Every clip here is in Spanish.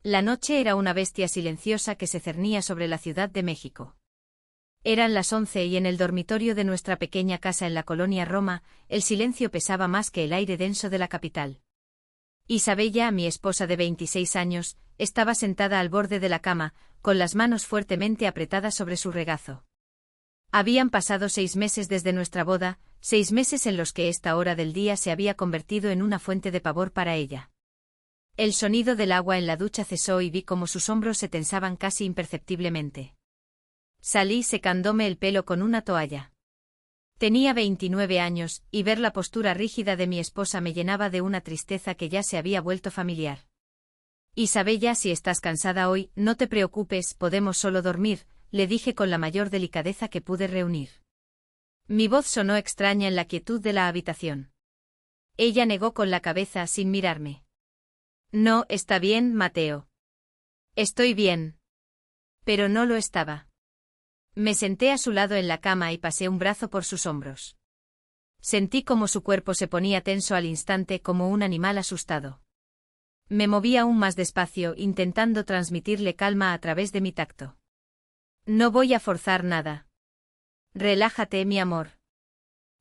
La noche era una bestia silenciosa que se cernía sobre la Ciudad de México. Eran las 11 y en el dormitorio de nuestra pequeña casa en la colonia Roma, el silencio pesaba más que el aire denso de la capital. Isabella, mi esposa de 26 años, estaba sentada al borde de la cama, con las manos fuertemente apretadas sobre su regazo. Habían pasado 6 meses desde nuestra boda, 6 meses en los que esta hora del día se había convertido en una fuente de pavor para ella. El sonido del agua en la ducha cesó y vi cómo sus hombros se tensaban casi imperceptiblemente. Salí secándome el pelo con una toalla. Tenía 29 años, y ver la postura rígida de mi esposa me llenaba de una tristeza que ya se había vuelto familiar. Isabella, si estás cansada hoy, no te preocupes, podemos solo dormir, le dije con la mayor delicadeza que pude reunir. Mi voz sonó extraña en la quietud de la habitación. Ella negó con la cabeza sin mirarme. No, está bien, Mateo. Estoy bien. Pero no lo estaba. Me senté a su lado en la cama y pasé un brazo por sus hombros. Sentí como su cuerpo se ponía tenso al instante como un animal asustado. Me moví aún más despacio, intentando transmitirle calma a través de mi tacto. No voy a forzar nada. Relájate, mi amor.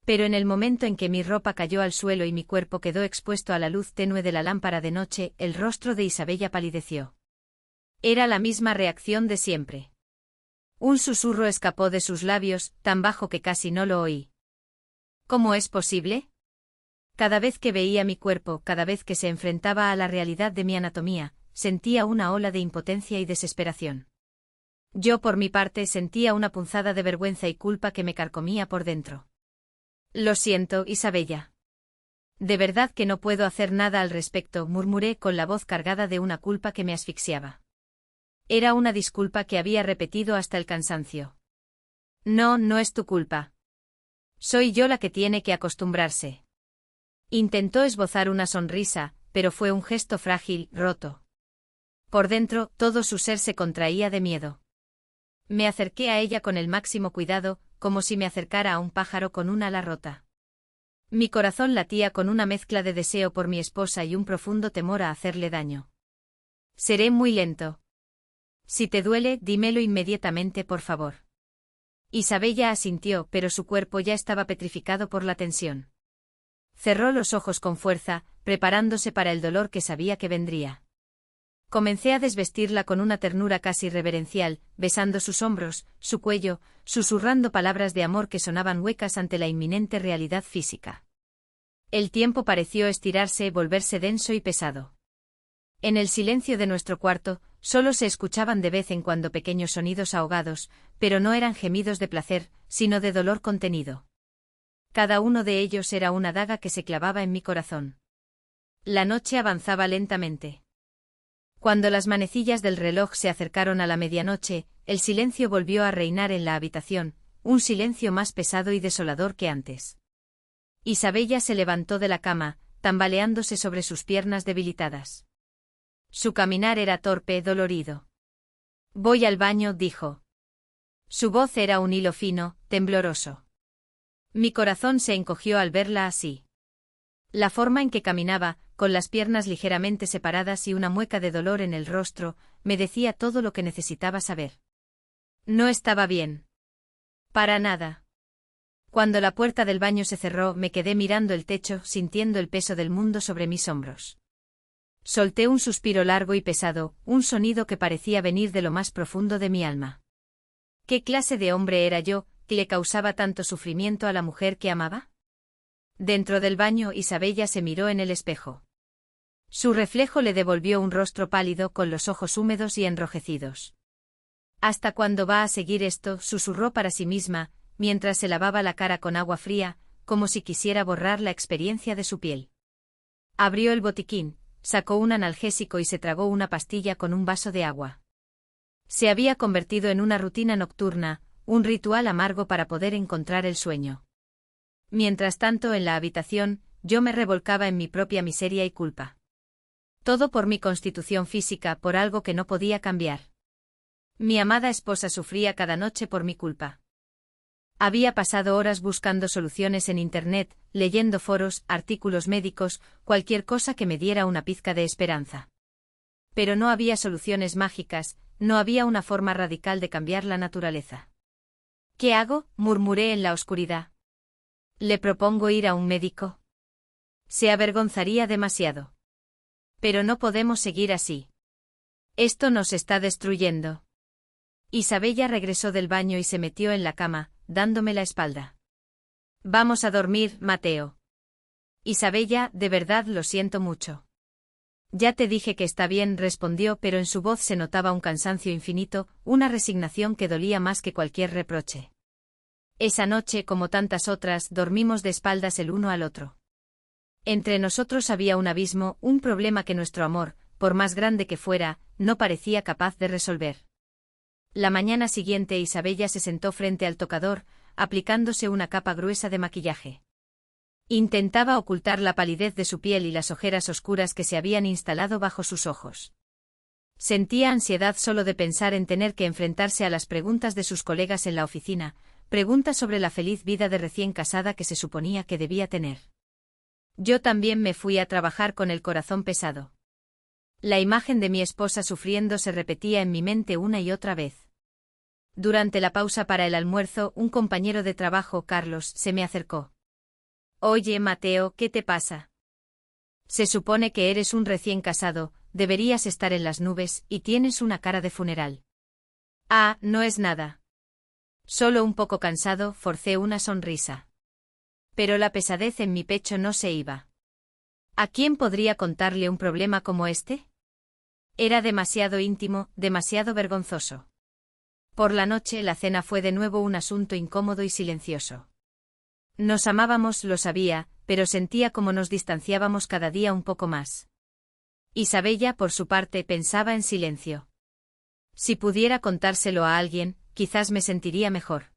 Pero en el momento en que mi ropa cayó al suelo y mi cuerpo quedó expuesto a la luz tenue de la lámpara de noche, el rostro de Isabella palideció. Era la misma reacción de siempre. Un susurro escapó de sus labios, tan bajo que casi no lo oí. ¿Cómo es posible? Cada vez que veía mi cuerpo, cada vez que se enfrentaba a la realidad de mi anatomía, sentía una ola de impotencia y desesperación. Yo por mi parte sentía una punzada de vergüenza y culpa que me carcomía por dentro. Lo siento, Isabella. De verdad que no puedo hacer nada al respecto, murmuré con la voz cargada de una culpa que me asfixiaba. Era una disculpa que había repetido hasta el cansancio. No, no es tu culpa. Soy yo la que tiene que acostumbrarse. Intentó esbozar una sonrisa, pero fue un gesto frágil, roto. Por dentro, todo su ser se contraía de miedo. Me acerqué a ella con el máximo cuidado, como si me acercara a un pájaro con un ala rota. Mi corazón latía con una mezcla de deseo por mi esposa y un profundo temor a hacerle daño. Seré muy lento. Si te duele, dímelo inmediatamente, por favor. Isabella asintió, pero su cuerpo ya estaba petrificado por la tensión. Cerró los ojos con fuerza, preparándose para el dolor que sabía que vendría. Comencé a desvestirla con una ternura casi reverencial, besando sus hombros, su cuello, susurrando palabras de amor que sonaban huecas ante la inminente realidad física. El tiempo pareció estirarse, volverse denso y pesado. En el silencio de nuestro cuarto, solo se escuchaban de vez en cuando pequeños sonidos ahogados, pero no eran gemidos de placer, sino de dolor contenido. Cada uno de ellos era una daga que se clavaba en mi corazón. La noche avanzaba lentamente. Cuando las manecillas del reloj se acercaron a la medianoche, el silencio volvió a reinar en la habitación, un silencio más pesado y desolador que antes. Isabella se levantó de la cama, tambaleándose sobre sus piernas debilitadas. Su caminar era torpe, dolorido. Voy al baño, dijo. Su voz era un hilo fino, tembloroso. Mi corazón se encogió al verla así. La forma en que caminaba, con las piernas ligeramente separadas y una mueca de dolor en el rostro, me decía todo lo que necesitaba saber. No estaba bien. Para nada. Cuando la puerta del baño se cerró, me quedé mirando el techo, sintiendo el peso del mundo sobre mis hombros. Solté un suspiro largo y pesado, un sonido que parecía venir de lo más profundo de mi alma. ¿Qué clase de hombre era yo, que le causaba tanto sufrimiento a la mujer que amaba? Dentro del baño, Isabella se miró en el espejo. Su reflejo le devolvió un rostro pálido con los ojos húmedos y enrojecidos. ¿Hasta cuándo va a seguir esto?, susurró para sí misma, mientras se lavaba la cara con agua fría, como si quisiera borrar la experiencia de su piel. Abrió el botiquín, sacó un analgésico y se tragó una pastilla con un vaso de agua. Se había convertido en una rutina nocturna, un ritual amargo para poder encontrar el sueño. Mientras tanto, en la habitación, yo me revolcaba en mi propia miseria y culpa. Todo por mi constitución física, por algo que no podía cambiar. Mi amada esposa sufría cada noche por mi culpa. Había pasado horas buscando soluciones en Internet, leyendo foros, artículos médicos, cualquier cosa que me diera una pizca de esperanza. Pero no había soluciones mágicas, no había una forma radical de cambiar la naturaleza. ¿Qué hago?, murmuré en la oscuridad. ¿Le propongo ir a un médico? Se avergonzaría demasiado. Pero no podemos seguir así. Esto nos está destruyendo. Isabella regresó del baño y se metió en la cama, dándome la espalda. Vamos a dormir, Mateo. Isabella, de verdad lo siento mucho. Ya te dije que está bien, respondió, pero en su voz se notaba un cansancio infinito, una resignación que dolía más que cualquier reproche. Esa noche, como tantas otras, dormimos de espaldas el uno al otro. Entre nosotros había un abismo, un problema que nuestro amor, por más grande que fuera, no parecía capaz de resolver. La mañana siguiente Isabella se sentó frente al tocador, aplicándose una capa gruesa de maquillaje. Intentaba ocultar la palidez de su piel y las ojeras oscuras que se habían instalado bajo sus ojos. Sentía ansiedad solo de pensar en tener que enfrentarse a las preguntas de sus colegas en la oficina, preguntas sobre la feliz vida de recién casada que se suponía que debía tener. Yo también me fui a trabajar con el corazón pesado. La imagen de mi esposa sufriendo se repetía en mi mente una y otra vez. Durante la pausa para el almuerzo, un compañero de trabajo, Carlos, se me acercó. Oye, Mateo, ¿qué te pasa? Se supone que eres un recién casado, deberías estar en las nubes, y tienes una cara de funeral. Ah, no es nada. Solo un poco cansado, forcé una sonrisa. Pero la pesadez en mi pecho no se iba. ¿A quién podría contarle un problema como este? Era demasiado íntimo, demasiado vergonzoso. Por la noche la cena fue de nuevo un asunto incómodo y silencioso. Nos amábamos, lo sabía, pero sentía como nos distanciábamos cada día un poco más. Isabella, por su parte, pensaba en silencio. Si pudiera contárselo a alguien, quizás me sentiría mejor.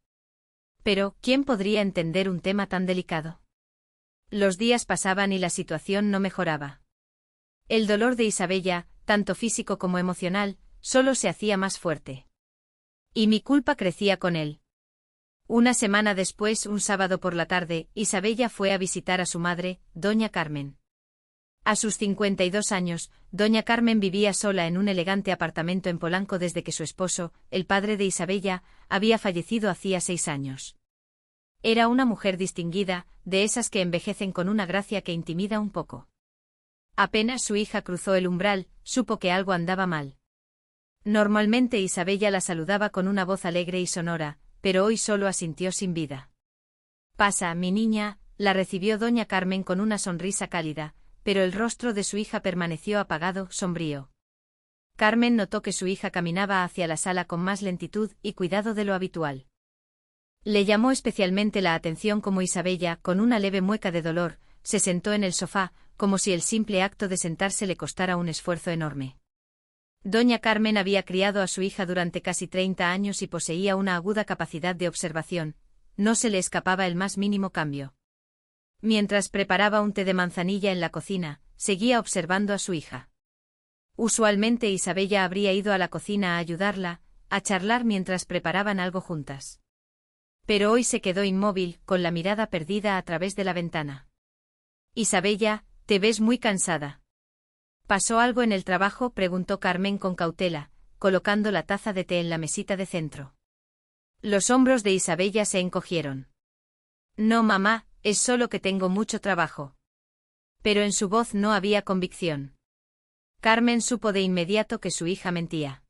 Pero, ¿quién podría entender un tema tan delicado? Los días pasaban y la situación no mejoraba. El dolor de Isabella, tanto físico como emocional, solo se hacía más fuerte. Y mi culpa crecía con él. Una semana después, un sábado por la tarde, Isabella fue a visitar a su madre, doña Carmen. A sus 52 años, doña Carmen vivía sola en un elegante apartamento en Polanco desde que su esposo, el padre de Isabella, había fallecido hacía 6 años. Era una mujer distinguida, de esas que envejecen con una gracia que intimida un poco. Apenas su hija cruzó el umbral, supo que algo andaba mal. Normalmente Isabella la saludaba con una voz alegre y sonora, pero hoy solo asintió sin vida. Pasa, mi niña, la recibió doña Carmen con una sonrisa cálida, pero el rostro de su hija permaneció apagado, sombrío. Carmen notó que su hija caminaba hacia la sala con más lentitud y cuidado de lo habitual. Le llamó especialmente la atención cómo Isabella, con una leve mueca de dolor, se sentó en el sofá, como si el simple acto de sentarse le costara un esfuerzo enorme. Doña Carmen había criado a su hija durante casi 30 años y poseía una aguda capacidad de observación, no se le escapaba el más mínimo cambio. Mientras preparaba un té de manzanilla en la cocina, seguía observando a su hija. Usualmente Isabella habría ido a la cocina a ayudarla, a charlar mientras preparaban algo juntas. Pero hoy se quedó inmóvil, con la mirada perdida a través de la ventana. Isabella, te ves muy cansada. ¿Pasó algo en el trabajo?, preguntó Carmen con cautela, colocando la taza de té en la mesita de centro. Los hombros de Isabella se encogieron. No, mamá, es solo que tengo mucho trabajo. Pero en su voz no había convicción. Carmen supo de inmediato que su hija mentía.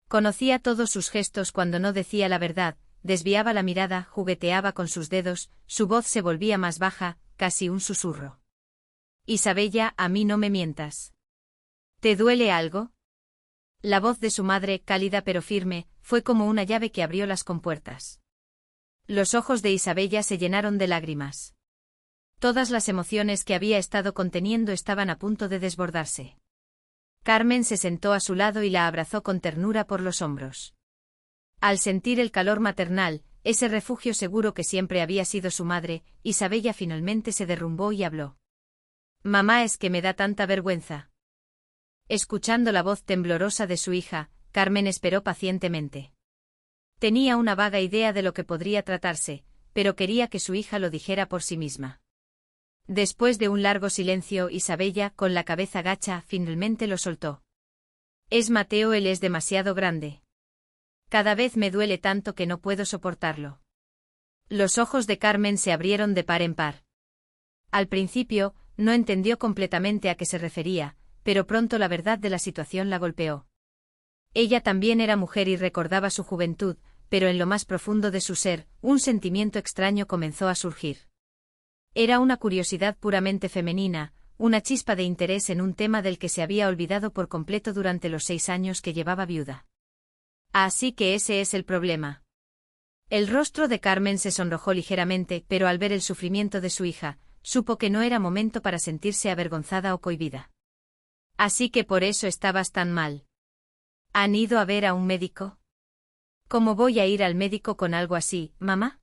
Conocía todos sus gestos cuando no decía la verdad, desviaba la mirada, jugueteaba con sus dedos, su voz se volvía más baja, casi un susurro. Isabella, a mí no me mientas. ¿Te duele algo? La voz de su madre, cálida pero firme, fue como una llave que abrió las compuertas. Los ojos de Isabella se llenaron de lágrimas. Todas las emociones que había estado conteniendo estaban a punto de desbordarse. Carmen se sentó a su lado y la abrazó con ternura por los hombros. Al sentir el calor maternal, ese refugio seguro que siempre había sido su madre, Isabella finalmente se derrumbó y habló. Mamá, es que me da tanta vergüenza. Escuchando la voz temblorosa de su hija, Carmen esperó pacientemente. Tenía una vaga idea de lo que podría tratarse, pero quería que su hija lo dijera por sí misma. Después de un largo silencio, Isabella, con la cabeza gacha, finalmente lo soltó. Es Mateo, él es demasiado grande. Cada vez me duele tanto que no puedo soportarlo. Los ojos de Carmen se abrieron de par en par. Al principio, no entendió completamente a qué se refería, pero pronto la verdad de la situación la golpeó. Ella también era mujer y recordaba su juventud, pero en lo más profundo de su ser, un sentimiento extraño comenzó a surgir. Era una curiosidad puramente femenina, una chispa de interés en un tema del que se había olvidado por completo durante los 6 años que llevaba viuda. Así que ese es el problema. El rostro de Carmen se sonrojó ligeramente, pero al ver el sufrimiento de su hija, supo que no era momento para sentirse avergonzada o cohibida. Así que por eso estabas tan mal. ¿Han ido a ver a un médico? ¿Cómo voy a ir al médico con algo así, mamá?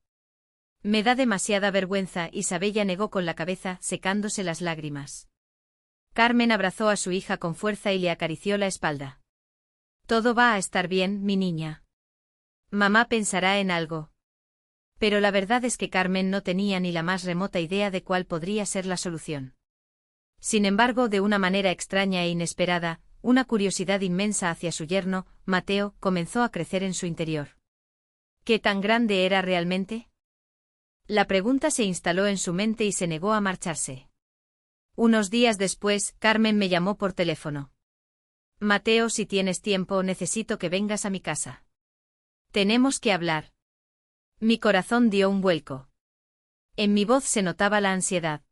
Me da demasiada vergüenza. Isabella negó con la cabeza, secándose las lágrimas. Carmen abrazó a su hija con fuerza y le acarició la espalda. Todo va a estar bien, mi niña. Mamá pensará en algo. Pero la verdad es que Carmen no tenía ni la más remota idea de cuál podría ser la solución. Sin embargo, de una manera extraña e inesperada, una curiosidad inmensa hacia su yerno, Mateo, comenzó a crecer en su interior. ¿Qué tan grande era realmente? La pregunta se instaló en su mente y se negó a marcharse. Unos días después, Carmen me llamó por teléfono. Mateo, si tienes tiempo, necesito que vengas a mi casa. Tenemos que hablar. Mi corazón dio un vuelco. En mi voz se notaba la ansiedad.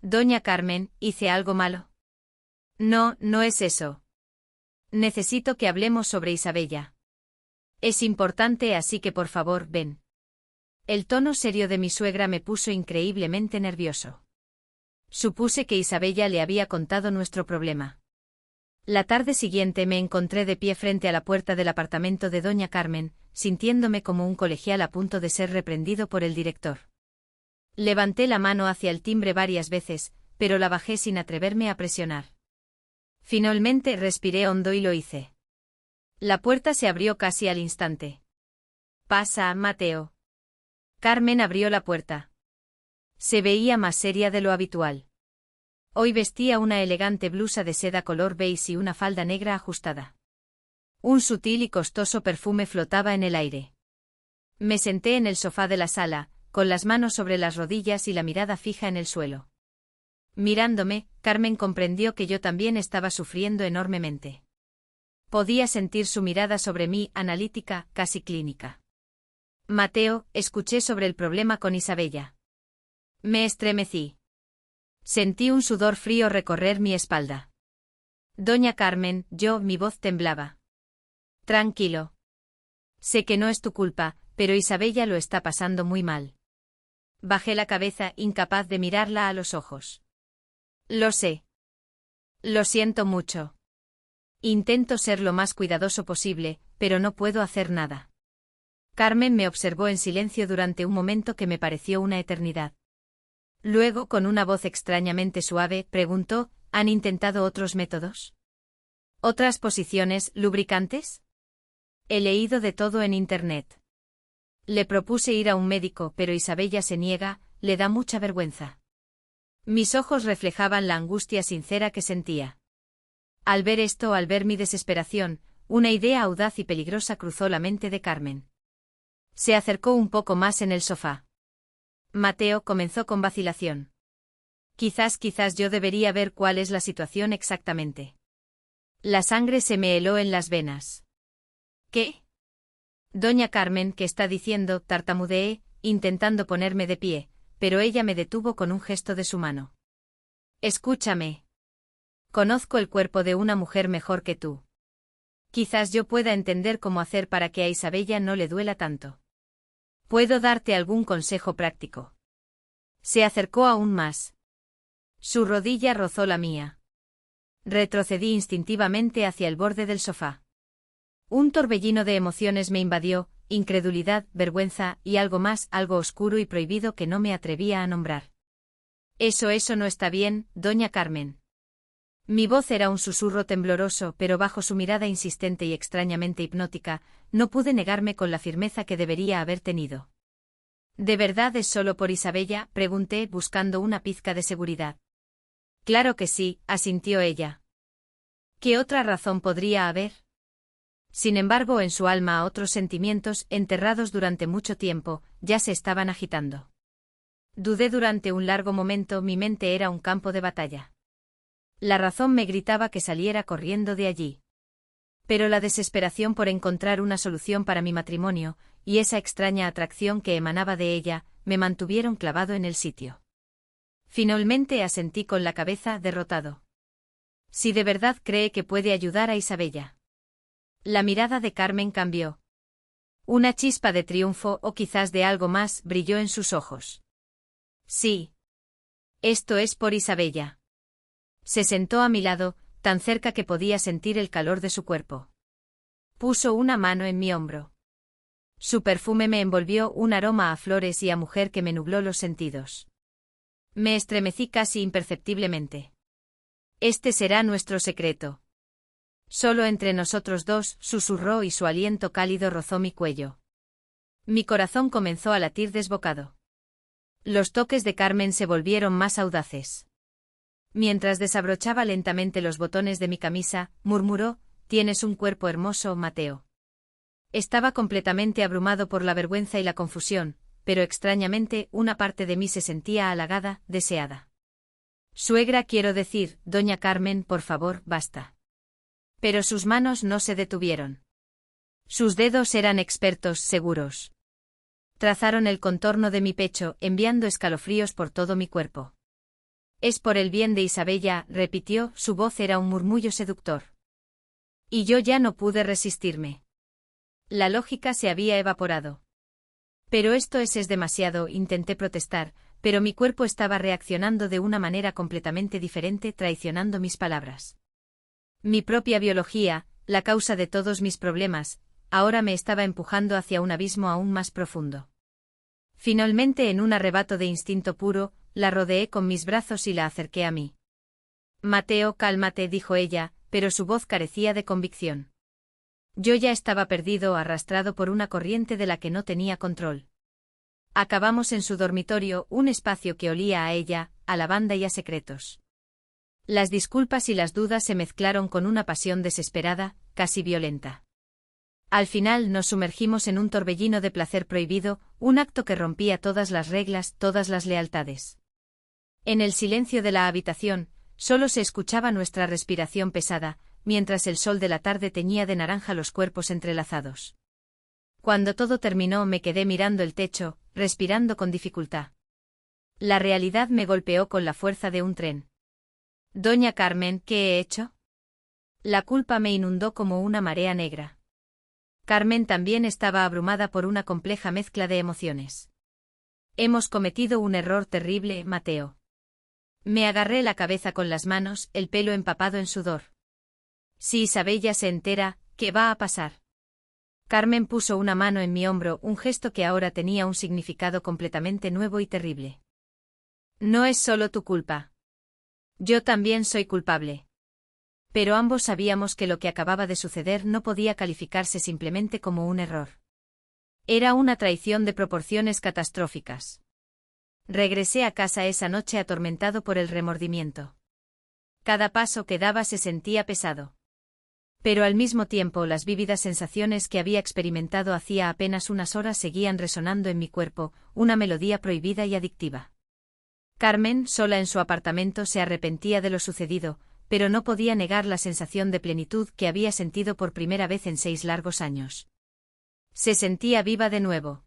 Doña Carmen, ¿hice algo malo? No, no es eso. Necesito que hablemos sobre Isabella. Es importante, así que por favor, ven. El tono serio de mi suegra me puso increíblemente nervioso. Supuse que Isabella le había contado nuestro problema. La tarde siguiente me encontré de pie frente a la puerta del apartamento de doña Carmen, sintiéndome como un colegial a punto de ser reprendido por el director. Levanté la mano hacia el timbre varias veces, pero la bajé sin atreverme a presionar. Finalmente respiré hondo y lo hice. La puerta se abrió casi al instante. Pasa, Mateo. Carmen abrió la puerta. Se veía más seria de lo habitual. Hoy vestía una elegante blusa de seda color beige y una falda negra ajustada. Un sutil y costoso perfume flotaba en el aire. Me senté en el sofá de la sala, con las manos sobre las rodillas y la mirada fija en el suelo. Mirándome, Carmen comprendió que yo también estaba sufriendo enormemente. Podía sentir su mirada sobre mí, analítica, casi clínica. Mateo, escuché sobre el problema con Isabella. Me estremecí. Sentí un sudor frío recorrer mi espalda. Doña Carmen, mi voz temblaba. Tranquilo. Sé que no es tu culpa, pero Isabella lo está pasando muy mal. Bajé la cabeza, incapaz de mirarla a los ojos. Lo sé. Lo siento mucho. Intento ser lo más cuidadoso posible, pero no puedo hacer nada. Carmen me observó en silencio durante un momento que me pareció una eternidad. Luego, con una voz extrañamente suave, preguntó, ¿han intentado otros métodos? ¿Otras posiciones, lubricantes? He leído de todo en Internet. Le propuse ir a un médico, pero Isabella se niega, le da mucha vergüenza. Mis ojos reflejaban la angustia sincera que sentía. Al ver esto, al ver mi desesperación, una idea audaz y peligrosa cruzó la mente de Carmen. Se acercó un poco más en el sofá. Mateo, comenzó con vacilación. Quizás yo debería ver cuál es la situación exactamente. La sangre se me heló en las venas. ¿Qué? Doña Carmen, ¿qué está diciendo?, tartamudeé, intentando ponerme de pie, pero ella me detuvo con un gesto de su mano. Escúchame. Conozco el cuerpo de una mujer mejor que tú. Quizás yo pueda entender cómo hacer para que a Isabella no le duela tanto. Puedo darte algún consejo práctico. Se acercó aún más. Su rodilla rozó la mía. Retrocedí instintivamente hacia el borde del sofá. Un torbellino de emociones me invadió, incredulidad, vergüenza y algo más, algo oscuro y prohibido que no me atrevía a nombrar. Eso no está bien, doña Carmen. Mi voz era un susurro tembloroso, pero bajo su mirada insistente y extrañamente hipnótica, no pude negarme con la firmeza que debería haber tenido. ¿De verdad es solo por Isabella?, pregunté, buscando una pizca de seguridad. Claro que sí, asintió ella. ¿Qué otra razón podría haber? Sin embargo, en su alma otros sentimientos, enterrados durante mucho tiempo, ya se estaban agitando. Dudé durante un largo momento, mi mente era un campo de batalla. La razón me gritaba que saliera corriendo de allí. Pero la desesperación por encontrar una solución para mi matrimonio, y esa extraña atracción que emanaba de ella, me mantuvieron clavado en el sitio. Finalmente asentí con la cabeza, derrotado. Si de verdad cree que puede ayudar a Isabella. La mirada de Carmen cambió. Una chispa de triunfo, o quizás de algo más, brilló en sus ojos. Sí. Esto es por Isabella. Se sentó a mi lado, tan cerca que podía sentir el calor de su cuerpo. Puso una mano en mi hombro. Su perfume me envolvió, un aroma a flores y a mujer que me nubló los sentidos. Me estremecí casi imperceptiblemente. Este será nuestro secreto. Solo entre nosotros dos, susurró y su aliento cálido rozó mi cuello. Mi corazón comenzó a latir desbocado. Los toques de Carmen se volvieron más audaces. Mientras desabrochaba lentamente los botones de mi camisa, murmuró: «Tienes un cuerpo hermoso, Mateo». Estaba completamente abrumado por la vergüenza y la confusión, pero extrañamente, una parte de mí se sentía halagada, deseada. «Suegra, quiero decir, doña Carmen, por favor, basta». Pero sus manos no se detuvieron. Sus dedos eran expertos, seguros. Trazaron el contorno de mi pecho, enviando escalofríos por todo mi cuerpo. «Es por el bien de Isabella», repitió, su voz era un murmullo seductor. Y yo ya no pude resistirme. La lógica se había evaporado. «Pero esto es demasiado», intenté protestar, pero mi cuerpo estaba reaccionando de una manera completamente diferente, traicionando mis palabras. Mi propia biología, la causa de todos mis problemas, ahora me estaba empujando hacia un abismo aún más profundo. Finalmente, en un arrebato de instinto puro, la rodeé con mis brazos y la acerqué a mí. «Mateo, cálmate», dijo ella, pero su voz carecía de convicción. Yo ya estaba perdido, arrastrado por una corriente de la que no tenía control. Acabamos en su dormitorio, un espacio que olía a ella, a lavanda y a secretos. Las disculpas y las dudas se mezclaron con una pasión desesperada, casi violenta. Al final nos sumergimos en un torbellino de placer prohibido, un acto que rompía todas las reglas, todas las lealtades. En el silencio de la habitación, solo se escuchaba nuestra respiración pesada, mientras el sol de la tarde teñía de naranja los cuerpos entrelazados. Cuando todo terminó, me quedé mirando el techo, respirando con dificultad. La realidad me golpeó con la fuerza de un tren. «Doña Carmen, ¿qué he hecho?». La culpa me inundó como una marea negra. Carmen también estaba abrumada por una compleja mezcla de emociones. «Hemos cometido un error terrible, Mateo». Me agarré la cabeza con las manos, el pelo empapado en sudor. «Si Isabella se entera, ¿qué va a pasar?». Carmen puso una mano en mi hombro, un gesto que ahora tenía un significado completamente nuevo y terrible. «No es solo tu culpa. Yo también soy culpable». Pero ambos sabíamos que lo que acababa de suceder no podía calificarse simplemente como un error. Era una traición de proporciones catastróficas. Regresé a casa esa noche atormentado por el remordimiento. Cada paso que daba se sentía pesado. Pero al mismo tiempo las vívidas sensaciones que había experimentado hacía apenas unas horas seguían resonando en mi cuerpo, una melodía prohibida y adictiva. Carmen, sola en su apartamento, se arrepentía de lo sucedido, pero no podía negar la sensación de plenitud que había sentido por primera vez en 6 largos años. Se sentía viva de nuevo.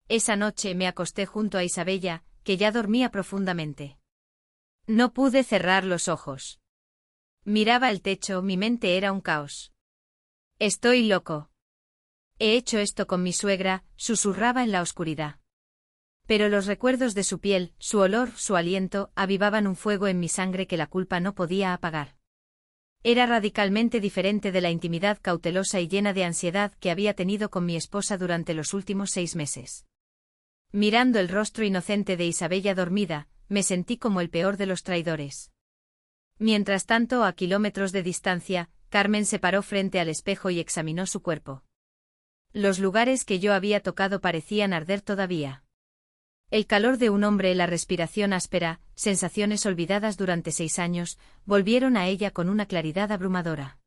Esa noche me acosté junto a Isabella, que ya dormía profundamente. No pude cerrar los ojos. Miraba el techo, mi mente era un caos. «Estoy loco. He hecho esto con mi suegra», susurraba en la oscuridad. Pero los recuerdos de su piel, su olor, su aliento, avivaban un fuego en mi sangre que la culpa no podía apagar. Era radicalmente diferente de la intimidad cautelosa y llena de ansiedad que había tenido con mi esposa durante los últimos 6 meses. Mirando el rostro inocente de Isabella dormida, me sentí como el peor de los traidores. Mientras tanto, a kilómetros de distancia, Carmen se paró frente al espejo y examinó su cuerpo. Los lugares que yo había tocado parecían arder todavía. El calor de un hombre, la respiración áspera, sensaciones olvidadas durante 6 años, volvieron a ella con una claridad abrumadora.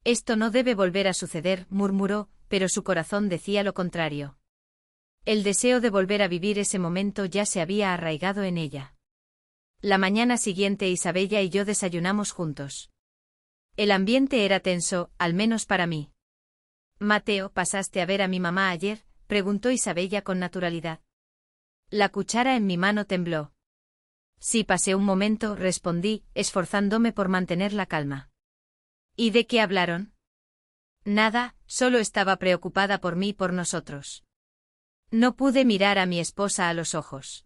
Esto no debe volver a suceder, murmuró, pero su corazón decía lo contrario. El deseo de volver a vivir ese momento ya se había arraigado en ella. La mañana siguiente Isabella y yo desayunamos juntos. El ambiente era tenso, al menos para mí. «Mateo, ¿pasaste a ver a mi mamá ayer?», preguntó Isabella con naturalidad. La cuchara en mi mano tembló. «Sí, pasé un momento», respondí, esforzándome por mantener la calma. «¿Y de qué hablaron?» «Nada, solo estaba preocupada por mí y por nosotros». No pude mirar a mi esposa a los ojos.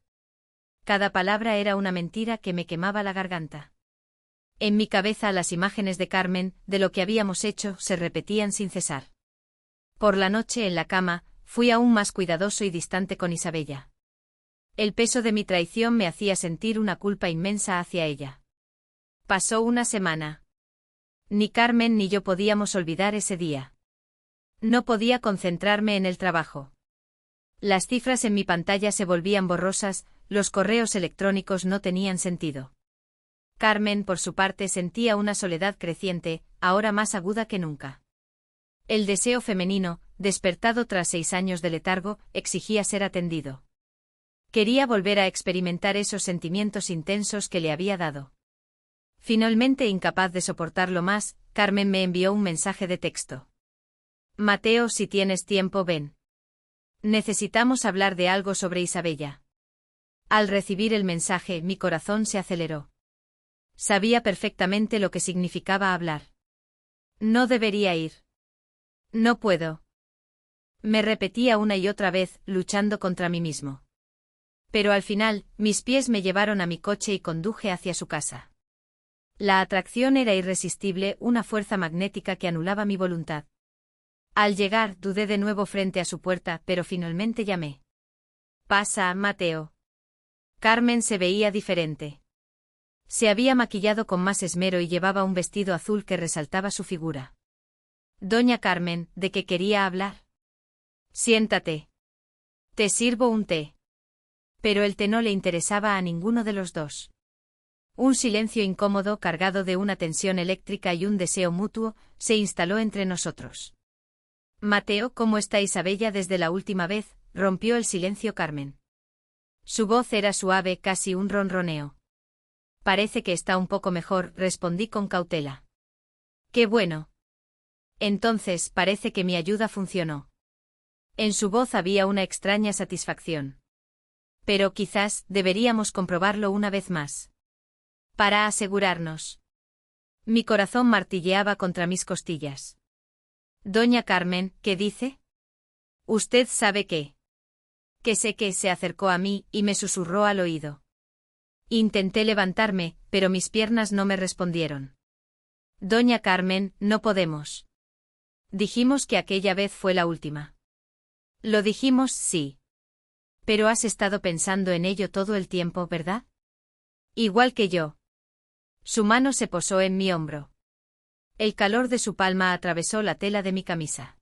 Cada palabra era una mentira que me quemaba la garganta. En mi cabeza las imágenes de Carmen, de lo que habíamos hecho, se repetían sin cesar. Por la noche en la cama, fui aún más cuidadoso y distante con Isabella. El peso de mi traición me hacía sentir una culpa inmensa hacia ella. Pasó una semana. Ni Carmen ni yo podíamos olvidar ese día. No podía concentrarme en el trabajo. Las cifras en mi pantalla se volvían borrosas, los correos electrónicos no tenían sentido. Carmen, por su parte, sentía una soledad creciente, ahora más aguda que nunca. El deseo femenino, despertado tras 6 años de letargo, exigía ser atendido. Quería volver a experimentar esos sentimientos intensos que le había dado. Finalmente, incapaz de soportarlo más, Carmen me envió un mensaje de texto. «Mateo, si tienes tiempo, ven. Necesitamos hablar de algo sobre Isabella». Al recibir el mensaje, mi corazón se aceleró. Sabía perfectamente lo que significaba hablar. No debería ir. No puedo. Me repetía una y otra vez, luchando contra mí mismo. Pero al final, mis pies me llevaron a mi coche y conduje hacia su casa. La atracción era irresistible, una fuerza magnética que anulaba mi voluntad. Al llegar, dudé de nuevo frente a su puerta, pero finalmente llamé. «Pasa, Mateo». Carmen se veía diferente. Se había maquillado con más esmero y llevaba un vestido azul que resaltaba su figura. «Doña Carmen, ¿de qué quería hablar?» «Siéntate. Te sirvo un té». Pero el té no le interesaba a ninguno de los dos. Un silencio incómodo, cargado de una tensión eléctrica y un deseo mutuo, se instaló entre nosotros. «Mateo, ¿cómo está Isabella desde la última vez?», rompió el silencio Carmen. Su voz era suave, casi un ronroneo. «Parece que está un poco mejor», respondí con cautela. «Qué bueno. Entonces, parece que mi ayuda funcionó». En su voz había una extraña satisfacción. «Pero quizás deberíamos comprobarlo una vez más. Para asegurarnos». Mi corazón martilleaba contra mis costillas. «Doña Carmen, ¿qué dice? Usted sabe qué». «Que sé que», se acercó a mí y me susurró al oído. Intenté levantarme, pero mis piernas no me respondieron. «Doña Carmen, no podemos». Dijimos que aquella vez fue la última. Lo dijimos, sí. Pero has estado pensando en ello todo el tiempo, ¿verdad? Igual que yo. Su mano se posó en mi hombro. El calor de su palma atravesó la tela de mi camisa.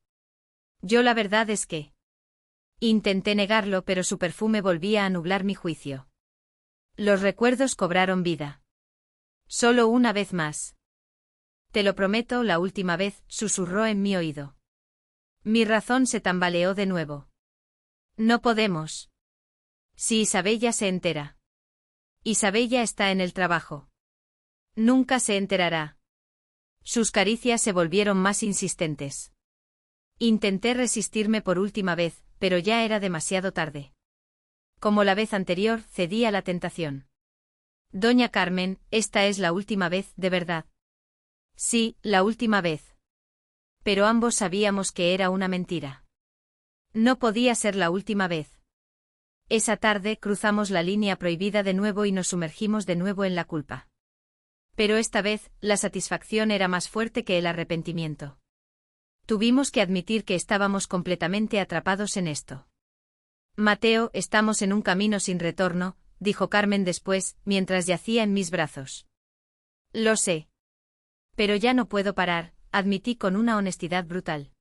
Yo la verdad es que... Intenté negarlo, pero su perfume volvía a nublar mi juicio. Los recuerdos cobraron vida. Solo una vez más. «Te lo prometo, la última vez», susurró en mi oído. Mi razón se tambaleó de nuevo. «No podemos. Si Isabella se entera». «Isabella está en el trabajo. Nunca se enterará». Sus caricias se volvieron más insistentes. Intenté resistirme por última vez, pero ya era demasiado tarde. Como la vez anterior, cedí a la tentación. «Doña Carmen, esta es la última vez, ¿de verdad?» «Sí, la última vez». Pero ambos sabíamos que era una mentira. No podía ser la última vez. Esa tarde cruzamos la línea prohibida de nuevo y nos sumergimos de nuevo en la culpa. Pero esta vez, la satisfacción era más fuerte que el arrepentimiento. Tuvimos que admitir que estábamos completamente atrapados en esto. «Mateo, estamos en un camino sin retorno», dijo Carmen después, mientras yacía en mis brazos. «Lo sé. Pero ya no puedo parar», admití con una honestidad brutal.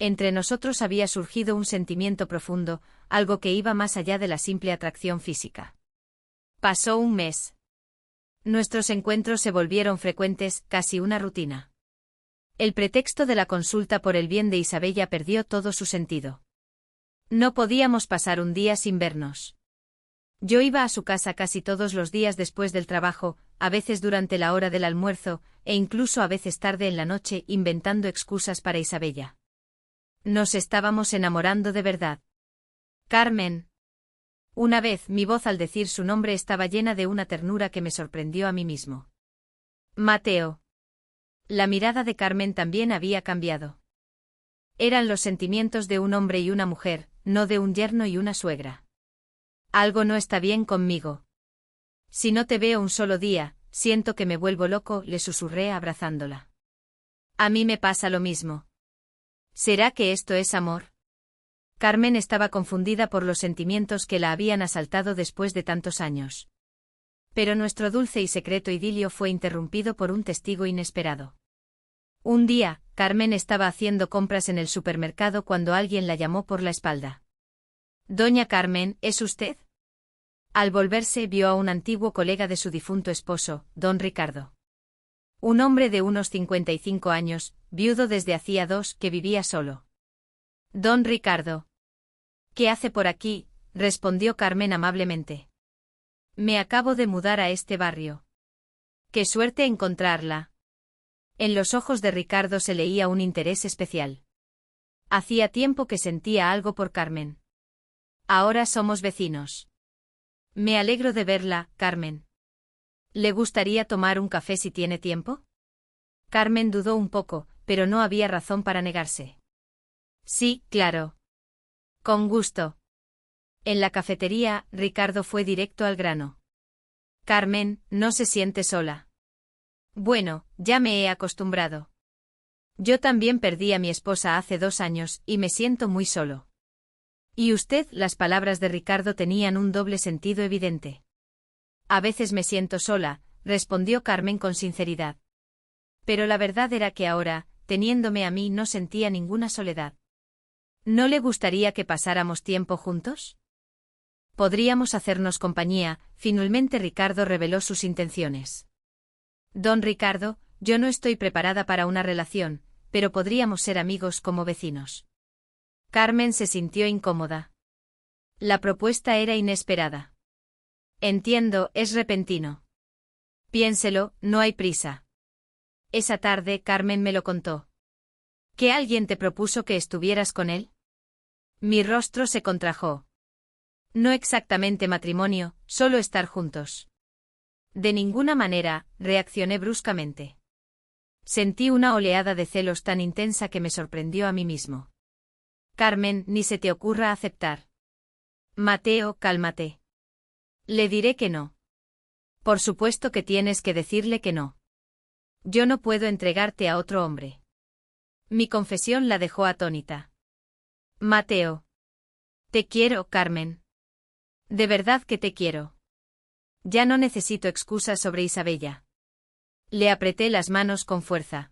Entre nosotros había surgido un sentimiento profundo, algo que iba más allá de la simple atracción física. Pasó un mes. Nuestros encuentros se volvieron frecuentes, casi una rutina. El pretexto de la consulta por el bien de Isabella perdió todo su sentido. No podíamos pasar un día sin vernos. Yo iba a su casa casi todos los días después del trabajo, a veces durante la hora del almuerzo, e incluso a veces tarde en la noche inventando excusas para Isabella. Nos estábamos enamorando de verdad. Carmen. Una vez, mi voz al decir su nombre estaba llena de una ternura que me sorprendió a mí mismo. Mateo. La mirada de Carmen también había cambiado. Eran los sentimientos de un hombre y una mujer, no de un yerno y una suegra. Algo no está bien conmigo. Si no te veo un solo día, siento que me vuelvo loco, le susurré abrazándola. A mí me pasa lo mismo. ¿Será que esto es amor? Carmen estaba confundida por los sentimientos que la habían asaltado después de tantos años. Pero nuestro dulce y secreto idilio fue interrumpido por un testigo inesperado. Un día, Carmen estaba haciendo compras en el supermercado cuando alguien la llamó por la espalda. Doña Carmen, ¿es usted? Al volverse vio a un antiguo colega de su difunto esposo, don Ricardo. Un hombre de unos 55 años, viudo desde hacía 2, que vivía solo. Don Ricardo. ¿Qué hace por aquí?, respondió Carmen amablemente. Me acabo de mudar a este barrio. ¡Qué suerte encontrarla! En los ojos de Ricardo se leía un interés especial. Hacía tiempo que sentía algo por Carmen. Ahora somos vecinos. Me alegro de verla, Carmen. ¿Le gustaría tomar un café si tiene tiempo? Carmen dudó un poco, pero no había razón para negarse. Sí, claro. Con gusto. En la cafetería, Ricardo fue directo al grano. Carmen, ¿no se siente sola? Bueno, ya me he acostumbrado. Yo también perdí a mi esposa hace 2 años, y me siento muy solo. ¿Y usted? Las palabras de Ricardo tenían un doble sentido evidente. A veces me siento sola, respondió Carmen con sinceridad. Pero la verdad era que ahora, teniéndome a mí, no sentía ninguna soledad. ¿No le gustaría que pasáramos tiempo juntos? Podríamos hacernos compañía, finalmente Ricardo reveló sus intenciones. Don Ricardo, yo no estoy preparada para una relación, pero podríamos ser amigos como vecinos. Carmen se sintió incómoda. La propuesta era inesperada. Entiendo, es repentino. Piénselo, no hay prisa. Esa tarde Carmen me lo contó. ¿Que alguien te propuso que estuvieras con él? Mi rostro se contrajo. No exactamente matrimonio, solo estar juntos. De ninguna manera, reaccioné bruscamente. Sentí una oleada de celos tan intensa que me sorprendió a mí mismo. Carmen, ni se te ocurra aceptar. Mateo, cálmate. Le diré que no. Por supuesto que tienes que decirle que no. Yo no puedo entregarte a otro hombre. Mi confesión la dejó atónita. Mateo. Te quiero, Carmen. De verdad que te quiero. Ya no necesito excusas sobre Isabella. Le apreté las manos con fuerza.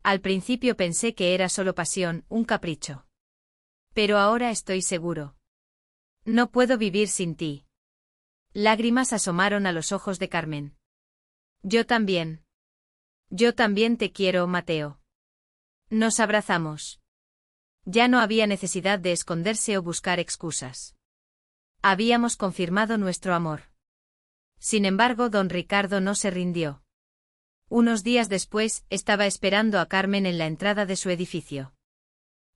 Al principio pensé que era solo pasión, un capricho. Pero ahora estoy seguro. No puedo vivir sin ti. Lágrimas asomaron a los ojos de Carmen. Yo también. Yo también te quiero, Mateo. Nos abrazamos. Ya no había necesidad de esconderse o buscar excusas. Habíamos confirmado nuestro amor. Sin embargo, don Ricardo no se rindió. Unos días después, estaba esperando a Carmen en la entrada de su edificio.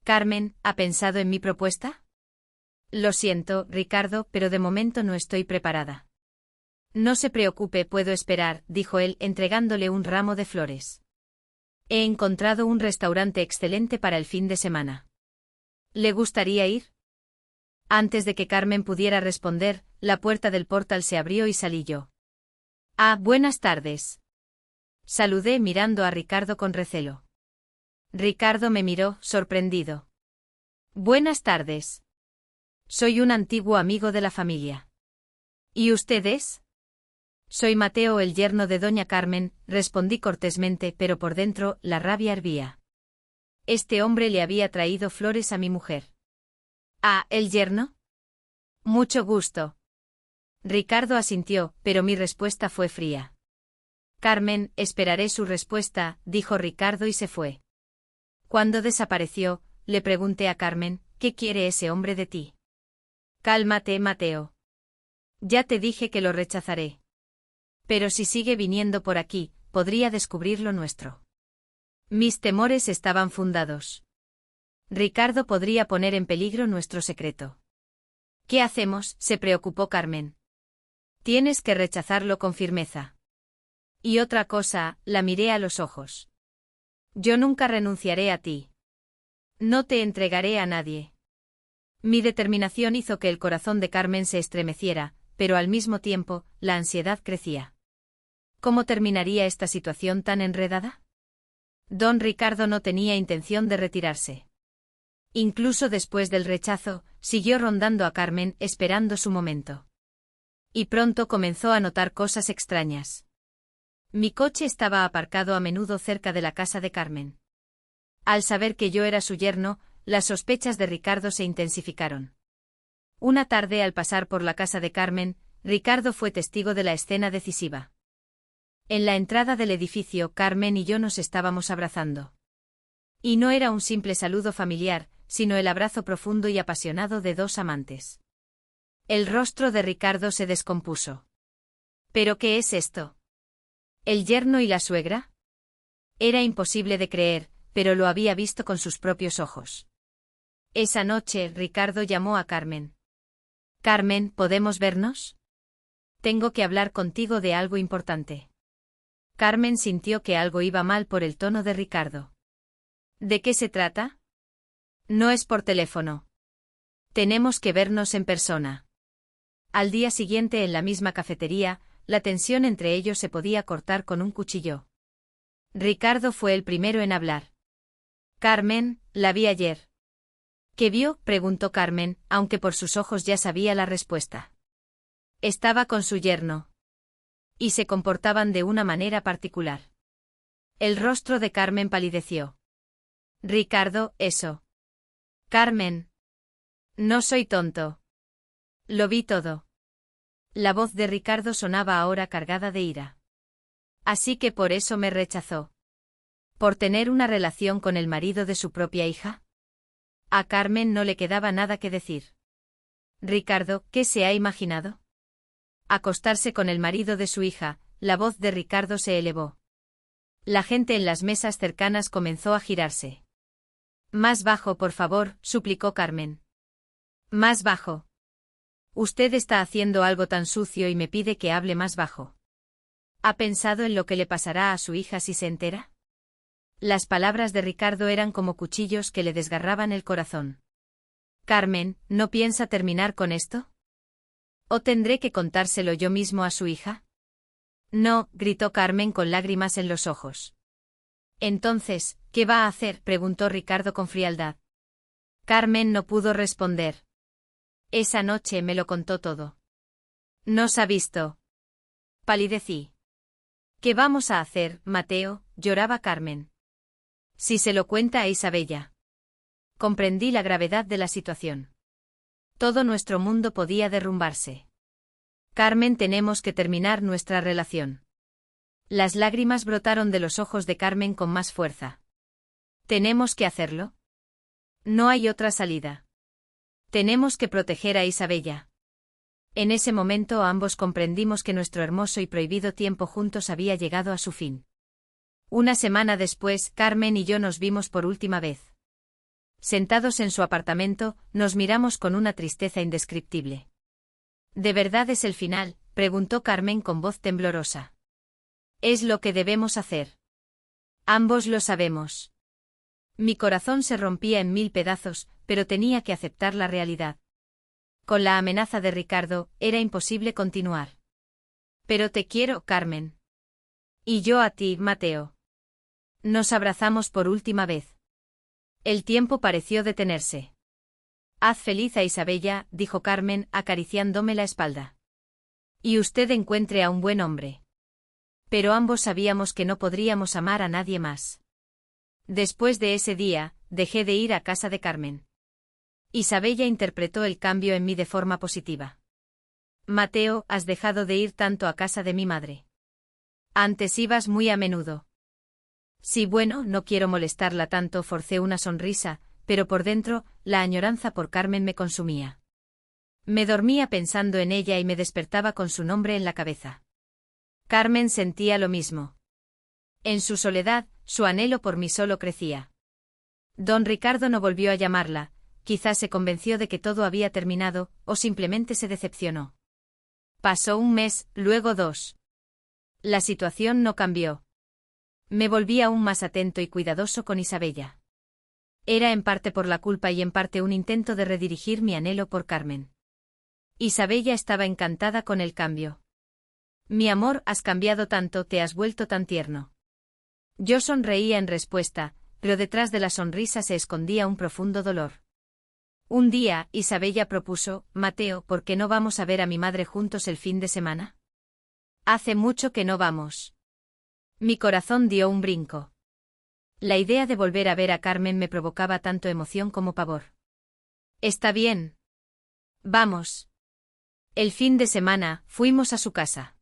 Carmen, ¿ha pensado en mi propuesta? Lo siento, Ricardo, pero de momento no estoy preparada. No se preocupe, puedo esperar, dijo él, entregándole un ramo de flores. He encontrado un restaurante excelente para el fin de semana. ¿Le gustaría ir? Antes de que Carmen pudiera responder, la puerta del portal se abrió y salí yo. Ah, buenas tardes. Saludé mirando a Ricardo con recelo. Ricardo me miró, sorprendido. Buenas tardes. Soy un antiguo amigo de la familia. ¿Y usted es? Soy Mateo, el yerno de doña Carmen, respondí cortésmente, pero por dentro la rabia hervía. Este hombre le había traído flores a mi mujer. ¿Ah, el yerno? Mucho gusto. Ricardo asintió, pero mi respuesta fue fría. Carmen, esperaré su respuesta, dijo Ricardo y se fue. Cuando desapareció, le pregunté a Carmen, ¿qué quiere ese hombre de ti? Cálmate, Mateo. Ya te dije que lo rechazaré. Pero si sigue viniendo por aquí, podría descubrir lo nuestro. Mis temores estaban fundados. Ricardo podría poner en peligro nuestro secreto. ¿Qué hacemos?, se preocupó Carmen. Tienes que rechazarlo con firmeza. Y otra cosa, la miré a los ojos. Yo nunca renunciaré a ti. No te entregaré a nadie. Mi determinación hizo que el corazón de Carmen se estremeciera, pero al mismo tiempo, la ansiedad crecía. ¿Cómo terminaría esta situación tan enredada? Don Ricardo no tenía intención de retirarse. Incluso después del rechazo, siguió rondando a Carmen esperando su momento. Y pronto comenzó a notar cosas extrañas. Mi coche estaba aparcado a menudo cerca de la casa de Carmen. Al saber que yo era su yerno, las sospechas de Ricardo se intensificaron. Una tarde al pasar por la casa de Carmen, Ricardo fue testigo de la escena decisiva. En la entrada del edificio, Carmen y yo nos estábamos abrazando. Y no era un simple saludo familiar, sino el abrazo profundo y apasionado de dos amantes. El rostro de Ricardo se descompuso. ¿Pero qué es esto? ¿El yerno y la suegra? Era imposible de creer, pero lo había visto con sus propios ojos. Esa noche, Ricardo llamó a Carmen. Carmen, ¿podemos vernos? Tengo que hablar contigo de algo importante. Carmen sintió que algo iba mal por el tono de Ricardo. ¿De qué se trata? No es por teléfono. Tenemos que vernos en persona. Al día siguiente en la misma cafetería, la tensión entre ellos se podía cortar con un cuchillo. Ricardo fue el primero en hablar. Carmen, la vi ayer. ¿Qué vio?, preguntó Carmen, aunque por sus ojos ya sabía la respuesta. Estaba con su yerno. Y se comportaban de una manera particular. El rostro de Carmen palideció. Ricardo, eso. Carmen. No soy tonto. Lo vi todo. La voz de Ricardo sonaba ahora cargada de ira. Así que por eso me rechazó. ¿Por tener una relación con el marido de su propia hija? A Carmen no le quedaba nada que decir. Ricardo, ¿qué se ha imaginado? Acostarse con el marido de su hija. La voz de Ricardo se elevó. La gente en las mesas cercanas comenzó a girarse. Más bajo, por favor, suplicó Carmen. Más bajo. Usted está haciendo algo tan sucio y me pide que hable más bajo. ¿Ha pensado en lo que le pasará a su hija si se entera? Las palabras de Ricardo eran como cuchillos que le desgarraban el corazón. Carmen, ¿no piensa terminar con esto? ¿O tendré que contárselo yo mismo a su hija? No, gritó Carmen con lágrimas en los ojos. Entonces, ¿qué va a hacer?, preguntó Ricardo con frialdad. Carmen no pudo responder. Esa noche me lo contó todo. ¿Nos ha visto? Palidecí. ¿Qué vamos a hacer, Mateo?, lloraba Carmen. Si se lo cuenta a Isabella. Comprendí la gravedad de la situación. Todo nuestro mundo podía derrumbarse. Carmen, tenemos que terminar nuestra relación. Las lágrimas brotaron de los ojos de Carmen con más fuerza. ¿Tenemos que hacerlo? No hay otra salida. Tenemos que proteger a Isabella. En ese momento ambos comprendimos que nuestro hermoso y prohibido tiempo juntos había llegado a su fin. Una semana después, Carmen y yo nos vimos por última vez. Sentados en su apartamento, nos miramos con una tristeza indescriptible. ¿De verdad es el final?, preguntó Carmen con voz temblorosa. Es lo que debemos hacer. Ambos lo sabemos. Mi corazón se rompía en 1000 pedazos, pero tenía que aceptar la realidad. Con la amenaza de Ricardo, era imposible continuar. Pero te quiero, Carmen. Y yo a ti, Mateo. Nos abrazamos por última vez. El tiempo pareció detenerse. Haz feliz a Isabella, dijo Carmen, acariciándome la espalda. Y usted encuentre a un buen hombre. Pero ambos sabíamos que no podríamos amar a nadie más. Después de ese día, dejé de ir a casa de Carmen. Isabella interpretó el cambio en mí de forma positiva. Mateo, has dejado de ir tanto a casa de mi madre. Antes ibas muy a menudo. Sí, bueno, no quiero molestarla tanto, forcé una sonrisa, pero por dentro, la añoranza por Carmen me consumía. Me dormía pensando en ella y me despertaba con su nombre en la cabeza. Carmen sentía lo mismo. En su soledad, su anhelo por mí solo crecía. Don Ricardo no volvió a llamarla, quizás se convenció de que todo había terminado, o simplemente se decepcionó. Pasó un mes, luego 2. La situación no cambió. Me volví aún más atento y cuidadoso con Isabella. Era en parte por la culpa y en parte un intento de redirigir mi anhelo por Carmen. Isabella estaba encantada con el cambio. Mi amor, has cambiado tanto, te has vuelto tan tierno. Yo sonreía en respuesta, pero detrás de la sonrisa se escondía un profundo dolor. Un día, Isabella propuso, Mateo, ¿por qué no vamos a ver a mi madre juntos el fin de semana? Hace mucho que no vamos. Mi corazón dio un brinco. La idea de volver a ver a Carmen me provocaba tanto emoción como pavor. Está bien. Vamos. El fin de semana, fuimos a su casa.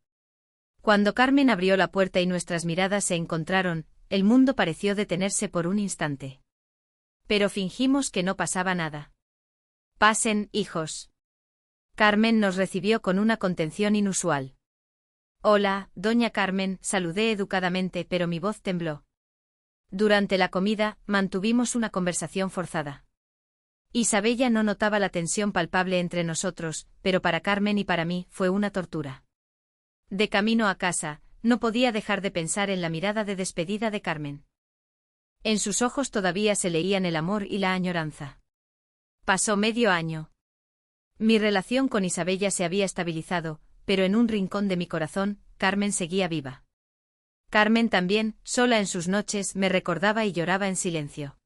Cuando Carmen abrió la puerta y nuestras miradas se encontraron, el mundo pareció detenerse por un instante. Pero fingimos que no pasaba nada. Pasen, hijos. Carmen nos recibió con una contención inusual. Hola, doña Carmen, saludé educadamente, pero mi voz tembló. Durante la comida, mantuvimos una conversación forzada. Isabella no notaba la tensión palpable entre nosotros, pero para Carmen y para mí fue una tortura. De camino a casa, no podía dejar de pensar en la mirada de despedida de Carmen. En sus ojos todavía se leían el amor y la añoranza. Pasó medio año. Mi relación con Isabella se había estabilizado, pero en un rincón de mi corazón, Carmen seguía viva. Carmen también, sola en sus noches, me recordaba y lloraba en silencio.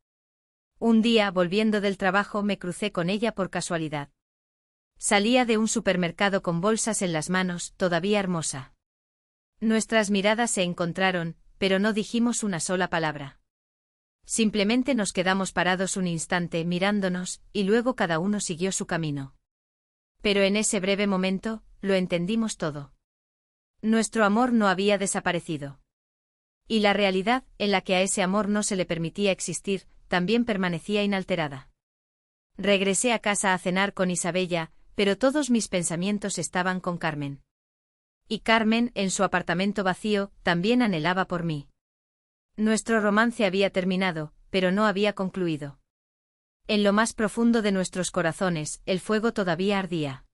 Un día, volviendo del trabajo, me crucé con ella por casualidad. Salía de un supermercado con bolsas en las manos, todavía hermosa. Nuestras miradas se encontraron, pero no dijimos una sola palabra. Simplemente nos quedamos parados un instante mirándonos, y luego cada uno siguió su camino. Pero en ese breve momento, lo entendimos todo. Nuestro amor no había desaparecido. Y la realidad, en la que a ese amor no se le permitía existir, también permanecía inalterada. Regresé a casa a cenar con Isabella, pero todos mis pensamientos estaban con Carmen. Y Carmen, en su apartamento vacío, también anhelaba por mí. Nuestro romance había terminado, pero no había concluido. En lo más profundo de nuestros corazones, el fuego todavía ardía.